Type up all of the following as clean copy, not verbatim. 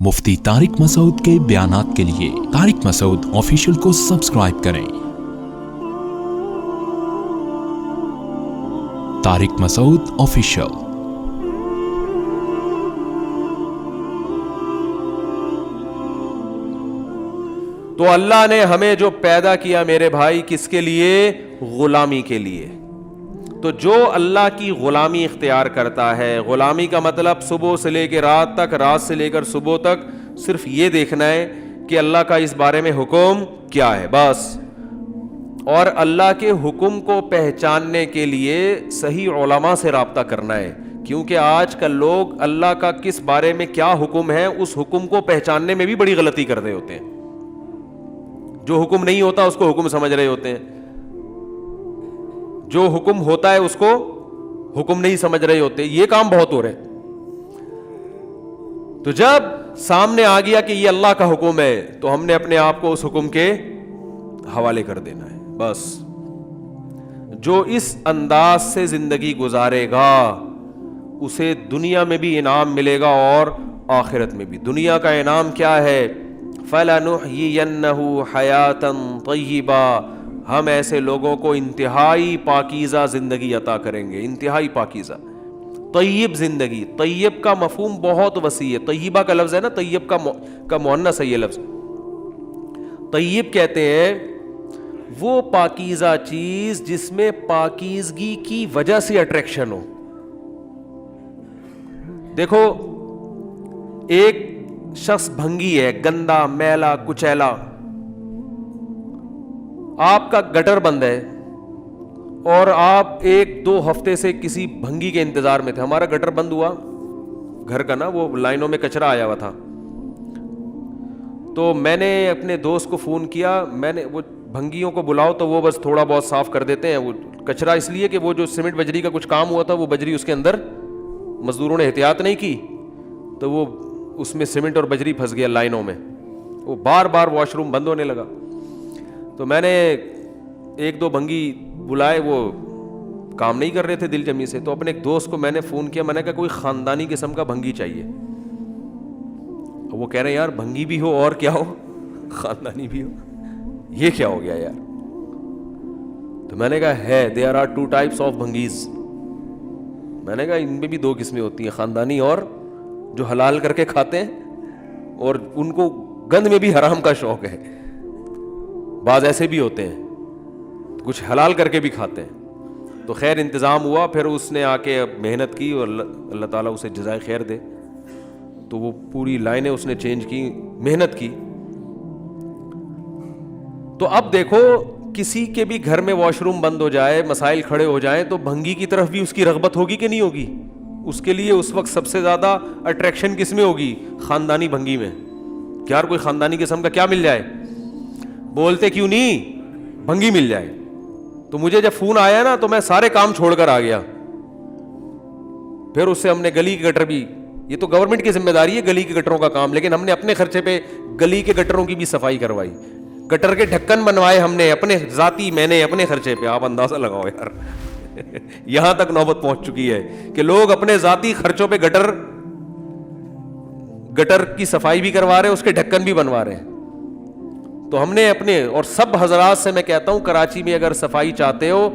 مفتی طارق مسعود کے بیانات کے لیے طارق مسعود آفیشیل کو سبسکرائب کریں۔ طارق مسعود آفیشیل۔ تو اللہ نے ہمیں جو پیدا کیا میرے بھائی کس کے لیے؟ غلامی کے لیے۔ تو جو اللہ کی غلامی اختیار کرتا ہے، غلامی کا مطلب صبح سے لے کے رات تک، رات سے لے کر صبح تک صرف یہ دیکھنا ہے کہ اللہ کا اس بارے میں حکم کیا ہے، بس۔ اور اللہ کے حکم کو پہچاننے کے لیے صحیح علماء سے رابطہ کرنا ہے، کیونکہ آج کل لوگ اللہ کا کس بارے میں کیا حکم ہے اس حکم کو پہچاننے میں بھی بڑی غلطی کر رہے ہوتے ہیں۔ جو حکم نہیں ہوتا اس کو حکم سمجھ رہے ہوتے ہیں، جو حکم ہوتا ہے اس کو حکم نہیں سمجھ رہے ہوتے۔ یہ کام بہت ہو رہے ہیں۔ تو جب سامنے آ گیا کہ یہ اللہ کا حکم ہے تو ہم نے اپنے آپ کو اس حکم کے حوالے کر دینا ہے، بس۔ جو اس انداز سے زندگی گزارے گا اسے دنیا میں بھی انعام ملے گا اور آخرت میں بھی۔ دنیا کا انعام کیا ہے؟ فَلَنُحْيِيَنَّهُ حَيَاةً طَيِّبَةً، ہم ایسے لوگوں کو انتہائی پاکیزہ زندگی عطا کریں گے، انتہائی پاکیزہ طیب زندگی۔ طیب کا مفہوم بہت وسیع ہے۔ طیبہ کا لفظ ہے نا، طیب کا مؤنث ہے یہ لفظ۔ طیب کہتے ہیں وہ پاکیزہ چیز جس میں پاکیزگی کی وجہ سے اٹریکشن ہو۔ دیکھو، ایک شخص بھنگی ہے، گندا، میلا، کچیلا، آپ کا گٹر بند ہے اور آپ 1-2 ہفتے سے کسی بھنگی کے انتظار میں تھے۔ ہمارا گٹر بند ہوا گھر کا نا، وہ لائنوں میں کچرا آیا ہوا تھا، تو میں نے اپنے دوست کو فون کیا، میں نے وہ بھنگیوں کو بلاؤ تو وہ بس تھوڑا بہت صاف کر دیتے ہیں وہ کچرا، اس لیے کہ وہ جو سیمنٹ بجری کا کچھ کام ہوا تھا وہ بجری اس کے اندر، مزدوروں نے احتیاط نہیں کی تو وہ اس میں سیمنٹ اور بجری پھنس گیا لائنوں میں، وہ بار بار واش روم بند ہونے لگا۔ تو میں نے 1-2 بھنگی بلائے، وہ کام نہیں کر رہے تھے دل جمی سے، تو اپنے ایک دوست کو میں نے فون کیا، میں نے کہا کوئی خاندانی قسم کا بھنگی چاہیے۔ وہ کہہ رہے ہیں یار بھنگی بھی ہو اور کیا ہو، خاندانی بھی ہو، یہ کیا ہو گیا یار؟ تو میں نے کہا ہے there are 2 types of بھنگیز، میں نے کہا ان میں بھی 2 قسمیں ہوتی ہیں، خاندانی اور جو حلال کر کے کھاتے ہیں اور ان کو گند میں بھی حرام کا شوق ہے، بعض ایسے بھی ہوتے ہیں کچھ حلال کر کے بھی کھاتے ہیں۔ تو خیر انتظام ہوا، پھر اس نے آ کے محنت کی اور اللہ تعالیٰ اسے جزائے خیر دے، تو وہ پوری لائنیں اس نے چینج کی، محنت کی۔ تو اب دیکھو کسی کے بھی گھر میں واش روم بند ہو جائے، مسائل کھڑے ہو جائیں تو بھنگی کی طرف بھی اس کی رغبت ہوگی کہ نہیں ہوگی؟ اس کے لیے اس وقت سب سے زیادہ اٹریکشن کس میں ہوگی؟ خاندانی بھنگی میں۔ کیا کوئی خاندانی قسم کا کیا مل جائے؟ بولتے کیوں نہیں؟ بھنگی مل جائے۔ تو مجھے جب فون آیا نا تو میں سارے کام چھوڑ کر آ گیا، پھر اس سے ہم نے گلی کے گٹر بھی، یہ تو گورنمنٹ کی ذمہ داری ہے گلی کے گٹروں کا کام، لیکن ہم نے اپنے خرچے پہ گلی کے گٹروں کی بھی صفائی کروائی، گٹر کے ڈھکن بنوائے ہم نے اپنے ذاتی، میں نے اپنے خرچے پہ۔ آپ اندازہ لگاؤ یار یہاں تک نوبت پہنچ چکی ہے کہ لوگ اپنے ذاتی خرچوں پہ گٹر کی صفائی بھی کروا رہے ہیں، اس کے ڈھکن بھی بنوا رہے ہیں۔ تو ہم نے اپنے، اور سب حضرات سے میں کہتا ہوں کراچی میں اگر صفائی چاہتے ہو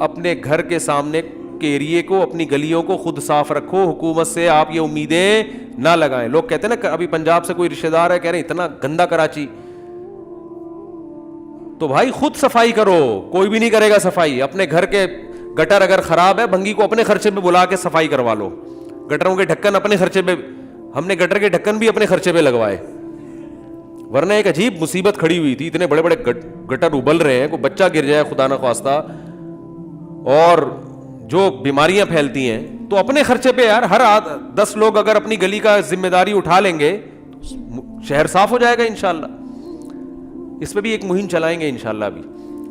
اپنے گھر کے سامنے کے ایریے کو، اپنی گلیوں کو خود صاف رکھو، حکومت سے آپ یہ امیدیں نہ لگائیں۔ لوگ کہتے ہیں نا، ابھی پنجاب سے کوئی رشتہ دار ہے کہہ رہے ہیں اتنا گندا کراچی، تو بھائی خود صفائی کرو، کوئی بھی نہیں کرے گا صفائی۔ اپنے گھر کے گٹر اگر خراب ہے، بھنگی کو اپنے خرچے پہ بلا کے صفائی کروا لو، گٹروں کے ڈھکن اپنے خرچے پہ، ہم نے گٹر کے ڈھکن بھی اپنے خرچے پہ لگوائے، ورنہ ایک عجیب مصیبت کھڑی ہوئی تھی، اتنے بڑے بڑے گٹر ابل رہے ہیں، کوئی بچہ گر جائے خدا نہ خواستہ اور جو بیماریاں پھیلتی ہیں، تو اپنے خرچے پہ یار، ہر 10 لوگ اگر اپنی گلی کا ذمہ داری اٹھا لیں گے شہر صاف ہو جائے گا انشاءاللہ۔ اس پہ بھی ایک مہم چلائیں گے انشاءاللہ بھی۔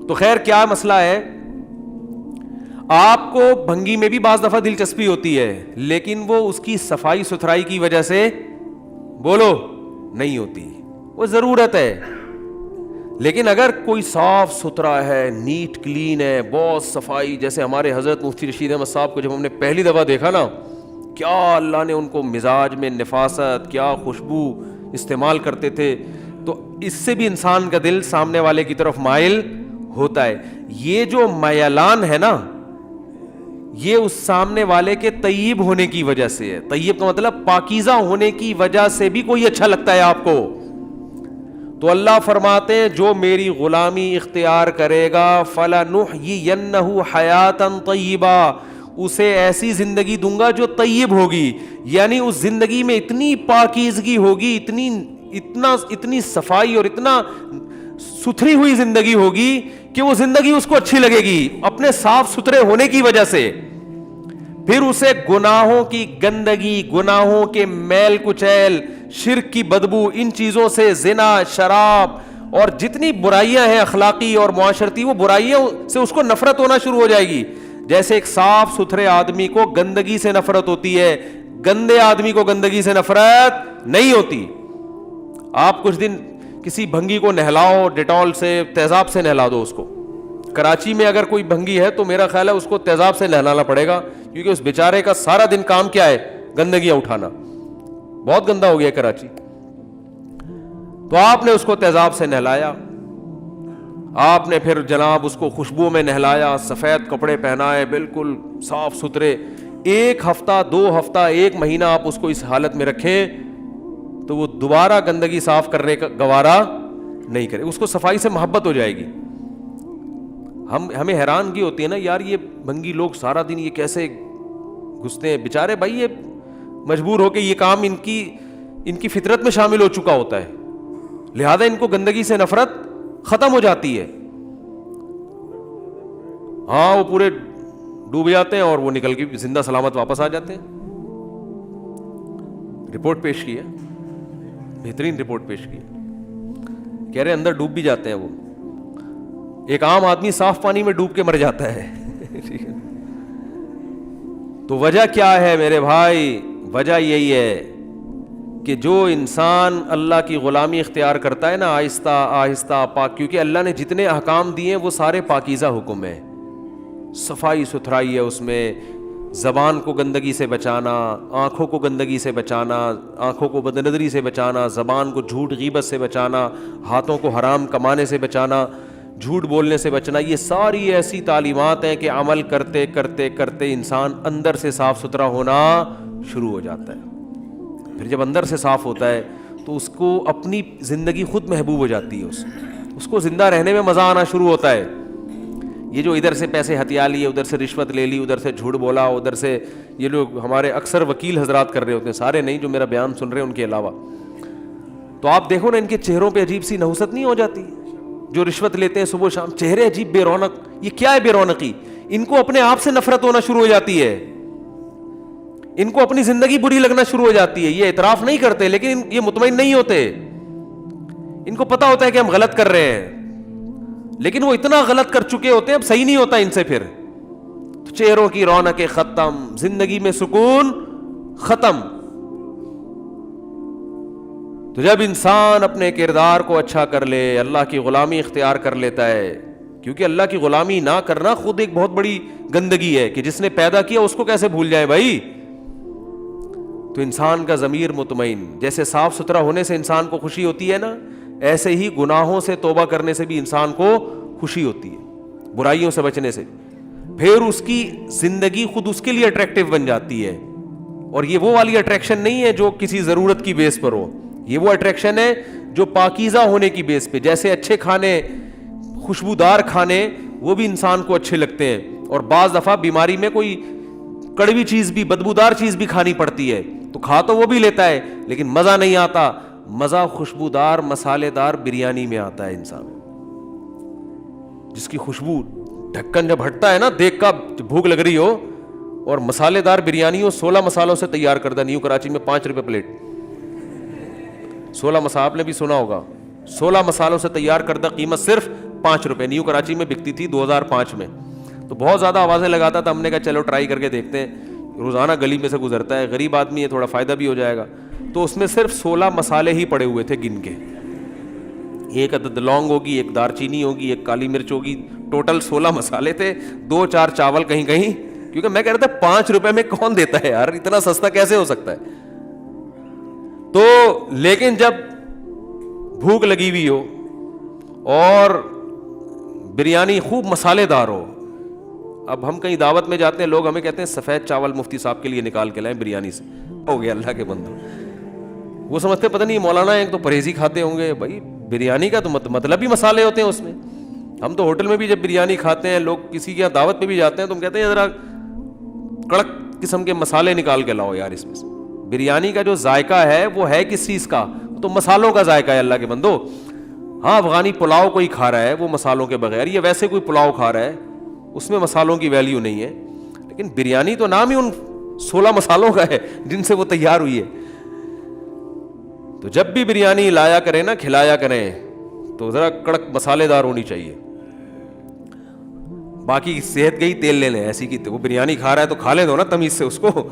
تو خیر کیا مسئلہ ہے، آپ کو بھنگی میں بھی بعض دفعہ دلچسپی ہوتی ہے، لیکن وہ اس کی صفائی ستھرائی کی وجہ سے بولو نہیں ہوتی، وہ ضرورت ہے۔ لیکن اگر کوئی صاف ستھرا ہے، نیٹ کلین ہے، بہت صفائی، جیسے ہمارے حضرت مفتی رشید احمد صاحب کو جب ہم نے پہلی دفعہ دیکھا نا کیا اللہ نے ان کو مزاج میں نفاست، کیا خوشبو استعمال کرتے تھے. تو اس سے بھی انسان کا دل سامنے والے کی طرف مائل ہوتا ہے. یہ جو میلان ہے نا، یہ اس سامنے والے کے طیب ہونے کی وجہ سے ہے. طیب کا مطلب پاکیزہ ہونے کی وجہ سے بھی کوئی اچھا لگتا ہے آپ کو. تو اللہ فرماتے ہیں جو میری غلامی اختیار کرے گا فَلَنُحْيِيَنَّهُ حَيَاةً طَيِّبًا، اسے ایسی زندگی دوں گا جو طیب ہوگی. یعنی اس زندگی میں اتنی پاکیزگی ہوگی، اتنی صفائی اور اتنا ستھری ہوئی زندگی ہوگی کہ وہ زندگی اس کو اچھی لگے گی اپنے صاف ستھرے ہونے کی وجہ سے. پھر اسے گناہوں کی گندگی، گناہوں کے میل کچیل، شرک کی بدبو، ان چیزوں سے، زنا، شراب اور جتنی برائیاں ہیں اخلاقی اور معاشرتی، وہ برائیوں سے اس کو نفرت ہونا شروع ہو جائے گی. جیسے ایک صاف ستھرے آدمی کو گندگی سے نفرت ہوتی ہے، گندے آدمی کو گندگی سے نفرت نہیں ہوتی. آپ کچھ دن کسی بھنگی کو نہلاؤ، ڈیٹول سے، تیزاب سے نہلا دو اس کو. کراچی میں اگر کوئی بھنگی ہے تو میرا خیال ہے اس کو تیزاب سے نہلانا پڑے گا، کیونکہ اس بیچارے کا سارا دن کام کیا ہے؟ گندگیاں اٹھانا. بہت گندا ہو گیا کراچی. تو آپ نے اس کو تیزاب سے نہلایا، آپ نے پھر جناب اس کو خوشبو میں نہلایا، سفید کپڑے پہنائے، بالکل صاف ستھرے. 1 ہفتہ 2 ہفتہ 1 مہینہ آپ اس کو اس حالت میں رکھیں تو وہ دوبارہ گندگی صاف کرنے کا گوارا نہیں کرے. اس کو صفائی سے محبت ہو جائے گی. ہمیں حیرانگی ہوتی ہے نا یار، یہ بھنگی لوگ سارا دن یہ کیسے گھستے ہیں بیچارے. بھائی یہ مجبور ہو کے یہ کام ان کی فطرت میں شامل ہو چکا ہوتا ہے، لہذا ان کو گندگی سے نفرت ختم ہو جاتی ہے. ہاں وہ پورے ڈوب جاتے ہیں اور وہ نکل کے زندہ سلامت واپس آ جاتے ہیں. رپورٹ پیش کی ہے، بہترین رپورٹ پیش کی ہے، کہہ رہے اندر ڈوب بھی جاتے ہیں وہ. ایک عام آدمی صاف پانی میں ڈوب کے مر جاتا ہے. تو وجہ کیا ہے میرے بھائی؟ وجہ یہی ہے کہ جو انسان اللہ کی غلامی اختیار کرتا ہے نا، آہستہ آہستہ پاک، کیونکہ اللہ نے جتنے احکام دیے ہیں وہ سارے پاکیزہ حکم ہیں. صفائی ستھرائی ہے اس میں. زبان کو گندگی سے بچانا، آنکھوں کو گندگی سے بچانا، آنکھوں کو بد نظری سے بچانا، زبان کو جھوٹ غیبت سے بچانا، ہاتھوں کو حرام کمانے سے بچانا، جھوٹ بولنے سے بچنا. یہ ساری ایسی تعلیمات ہیں کہ عمل کرتے کرتے کرتے انسان اندر سے صاف ستھرا ہونا شروع ہو جاتا ہے. پھر جب اندر سے صاف ہوتا ہے تو اس کو اپنی زندگی خود محبوب ہو جاتی ہے. اس کو زندہ رہنے میں مزہ آنا شروع ہوتا ہے. یہ جو ادھر سے پیسے ہتھیا لیے، ادھر سے رشوت لے لی، ادھر سے جھوٹ بولا، ادھر سے یہ لوگ ہمارے اکثر وکیل حضرات کر رہے ہوتے ہیں، سارے نہیں جو میرا بیان سن رہے ہیں ان کے علاوہ، تو آپ دیکھو نا ان کے چہروں پہ عجیب سی نحوست نہیں ہو جاتی؟ جو رشوت لیتے ہیں صبح شام، چہرے عجیب بے رونق. یہ کیا ہے بے رونقی؟ ان کو اپنے آپ سے نفرت ہونا شروع ہو جاتی ہے، ان کو اپنی زندگی بری لگنا شروع ہو جاتی ہے. یہ اعتراف نہیں کرتے لیکن یہ مطمئن نہیں ہوتے. ان کو پتا ہوتا ہے کہ ہم غلط کر رہے ہیں لیکن وہ اتنا غلط کر چکے ہوتے ہیں اب صحیح نہیں ہوتا ان سے. پھر تو چہروں کی رونقیں ختم، زندگی میں سکون ختم. تو جب انسان اپنے کردار کو اچھا کر لے، اللہ کی غلامی اختیار کر لیتا ہے، کیونکہ اللہ کی غلامی نہ کرنا خود ایک بہت بڑی گندگی ہے کہ جس نے پیدا کیا اس کو کیسے بھول جائے بھائی. تو انسان کا ضمیر مطمئن، جیسے صاف ستھرا ہونے سے انسان کو خوشی ہوتی ہے نا، ایسے ہی گناہوں سے توبہ کرنے سے بھی انسان کو خوشی ہوتی ہے، برائیوں سے بچنے سے. پھر اس کی زندگی خود اس کے لیے اٹریکٹیو بن جاتی ہے. اور یہ وہ والی اٹریکشن نہیں ہے جو کسی ضرورت کی بیس پر ہو، یہ وہ اٹریکشن ہے جو پاکیزہ ہونے کی بیس پہ. جیسے اچھے کھانے، خوشبودار کھانے وہ بھی انسان کو اچھے لگتے ہیں، اور بعض دفعہ بیماری میں کوئی کڑوی چیز بھی، بدبودار چیز بھی کھانی پڑتی ہے تو کھا تو وہ بھی لیتا ہے لیکن مزہ نہیں آتا. مزہ خوشبودار مسالے دار بریانی میں آتا ہے. انسان جس کی خوشبو، ڈھکن جب ہٹتا ہے نا دیکھ کا، بھوک لگ رہی ہو اور مسالے دار بریانی ہو، 16 مسالوں سے تیار کردہ، نیو کراچی میں 5 روپے پلیٹ. 16 مسالہ آپ نے بھی سنا ہوگا، 16 مسالوں سے تیار کردہ، قیمت صرف 5 روپے. نیو کراچی میں بکتی تھی 2005 میں. تو بہت زیادہ آوازیں لگاتا تھا. ہم نے کہا چلو ٹرائی کر کے دیکھتے ہیں. روزانہ گلی میں سے گزرتا ہے، غریب آدمی ہے، تھوڑا فائدہ بھی ہو جائے گا. تو اس میں صرف 16 مسالے ہی پڑے ہوئے تھے گن کے. 1 عدد لونگ ہوگی، 1 دار چینی ہوگی، 1 کالی مرچ ہوگی، ٹوٹل 16 مسالے تھے. 2-4 چاول کہیں کہیں کیونکہ میں کہہ رہا تھا 5 روپے میں کون دیتا ہے یار, اتنا سستا کیسے ہو سکتا ہے. تو لیکن جب بھوک لگی ہوئی ہو اور بریانی خوب مسالے دار ہو, اب ہم کہیں دعوت میں جاتے ہیں, لوگ ہمیں کہتے ہیں سفید چاول مفتی صاحب کے لیے نکال کے لائیں بریانی سے, ہو گیا اللہ کے بندو. وہ سمجھتے پتہ نہیں مولانا ایک تو پرہیزی کھاتے ہوں گے, بھائی بریانی کا تو مطلب ہی مسالے ہوتے ہیں اس میں. ہم تو ہوٹل میں بھی جب بریانی کھاتے ہیں, لوگ کسی کی دعوت پہ بھی جاتے ہیں تو ہم کہتے ہیں ذرا کڑک قسم کے مسالے نکال کے لاؤ یار اس میں سے. بریانی کا جو ذائقہ ہے وہ ہے کس چیز کا, تو مسالوں کا ذائقہ ہے اللہ کے بندو. ہاں افغانی پلاؤ کوئی کھا رہا ہے وہ مسالوں کے بغیر, یا ویسے کوئی پلاؤ کھا رہا ہے اس میں مسالوں کی ویلیو نہیں ہے, لیکن بریانی تو نام ہی ان 16 مسالوں کا ہے جن سے وہ تیار ہوئی ہے. تو جب بھی بریانی لایا کریں نا, کھلایا کریں, تو ذرا کڑک مسالے دار ہونی چاہیے. باقی صحت گئی تیل لے لیں ایسی کی, وہ بریانی کھا رہا ہے تو کھا لیں دو نا تمیز سے اس کو.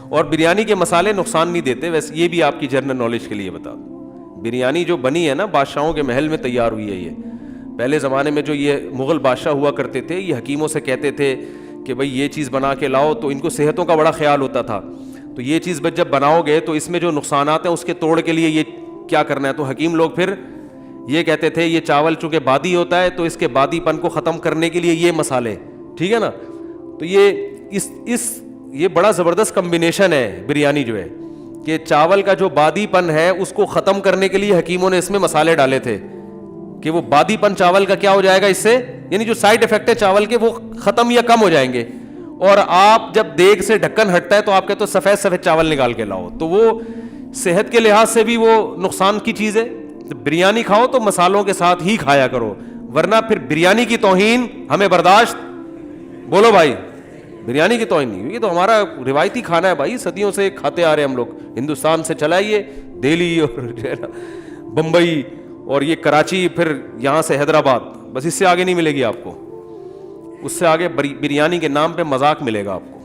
اور بریانی کے مسالے نقصان نہیں دیتے, ویسے یہ بھی آپ کی جنرل نالج کے لیے بتا دوں. بریانی جو بنی ہے نا بادشاہوں کے محل میں تیار ہوئی ہے. یہ پہلے زمانے میں جو یہ مغل بادشاہ ہوا کرتے تھے, یہ حکیموں سے کہتے تھے کہ بھائی یہ چیز بنا کے لاؤ, تو ان کو صحتوں کا بڑا خیال ہوتا تھا. تو یہ چیز جب بناؤ گے تو اس میں جو نقصانات ہیں اس کے توڑ کے لیے یہ کیا کرنا ہے. تو حکیم لوگ پھر یہ کہتے تھے یہ چاول چونکہ بادی ہوتا ہے تو اس کے بادی پن کو ختم کرنے کے لیے یہ مسالے, ٹھیک ہے نا. تو یہ بڑا زبردست کمبینیشن ہے بریانی جو ہے, کہ چاول کا جو بادی پن ہے اس کو ختم کرنے کے لیے حکیموں نے اس میں مسالے ڈالے تھے کہ وہ بادی پن چاول کا کیا ہو جائے گا اس سے, یعنی جو سائڈ افیکٹ ہے چاول کے وہ ختم یا کم ہو جائیں گے. اور آپ جب دیگ سے ڈھکن ہٹتا ہے تو آپ کہتے ہو سفید سفید چاول نکال کے لاؤ, تو وہ صحت کے لحاظ سے بھی وہ نقصان کی چیز ہے. بریانی کھاؤ تو مسالوں کے ساتھ ہی کھایا کرو, ورنہ پھر بریانی کی توہین ہمیں برداشت, بولو بھائی, بریانی کی توہین نہیں. یہ تو ہمارا روایتی کھانا ہے بھائی, صدیوں سے کھاتے آ رہے ہم لوگ. ہندوستان سے چلائیے دہلی اور بمبئی اور یہ کراچی, پھر یہاں سے حیدرآباد, بس اس سے آگے نہیں ملے گی آپ کو. اس سے آگے بریانی کے نام پہ مذاق ملے گا آپ کو,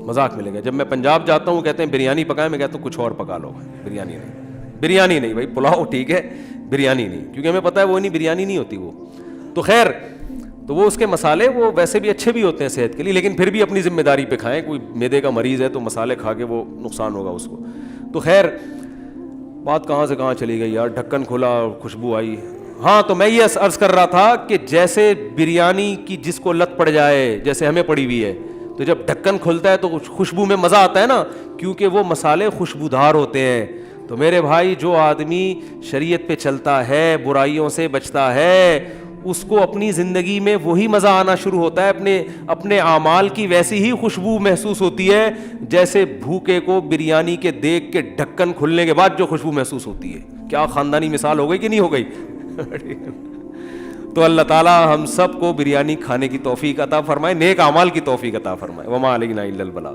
مذاق ملے گا. جب میں پنجاب جاتا ہوں کہتے ہیں بریانی پکائیں, میں کہتا ہوں کچھ اور پکا لو, بریانی نہیں. بریانی نہیں بھائی, پلاؤ ٹھیک ہے, بریانی نہیں, کیونکہ ہمیں پتہ ہے وہ نہیں بریانی نہیں ہوتی وہ. تو خیر, تو وہ اس کے مسالے وہ ویسے بھی اچھے بھی ہوتے ہیں صحت کے لیے, لیکن پھر بھی اپنی ذمہ داری پہ کھائیں. کوئی معدے کا مریض ہے تو مسالے کھا کے وہ نقصان ہوگا اس کو. تو خیر بات کہاں سے کہاں چلی گئی یار, ڈھکن کھلا اور خوشبو آئی. ہاں تو میں یہ عرض کر رہا تھا کہ جیسے بریانی کی جس کو لت پڑ جائے, جیسے ہمیں پڑی ہوئی ہے, تو جب ڈھکن کھلتا ہے تو خوشبو میں مزہ آتا ہے نا, کیونکہ وہ مسالے خوشبودار ہوتے ہیں. تو میرے بھائی جو آدمی شریعت پہ چلتا ہے, برائیوں سے بچتا ہے, اس کو اپنی زندگی میں وہی مزہ آنا شروع ہوتا ہے, اپنے اعمال کی ویسی ہی خوشبو محسوس ہوتی ہے جیسے بھوکے کو بریانی کے دیگ کے ڈھکن کھلنے کے بعد جو خوشبو محسوس ہوتی ہے. کیا خاندانی مثال ہو گئی کہ نہیں ہو گئی؟ تو اللہ تعالی ہم سب کو بریانی کھانے کی توفیق عطا فرمائے, نیک اعمال کی توفیق عطا فرمائے. وما علینا الا البلاغ.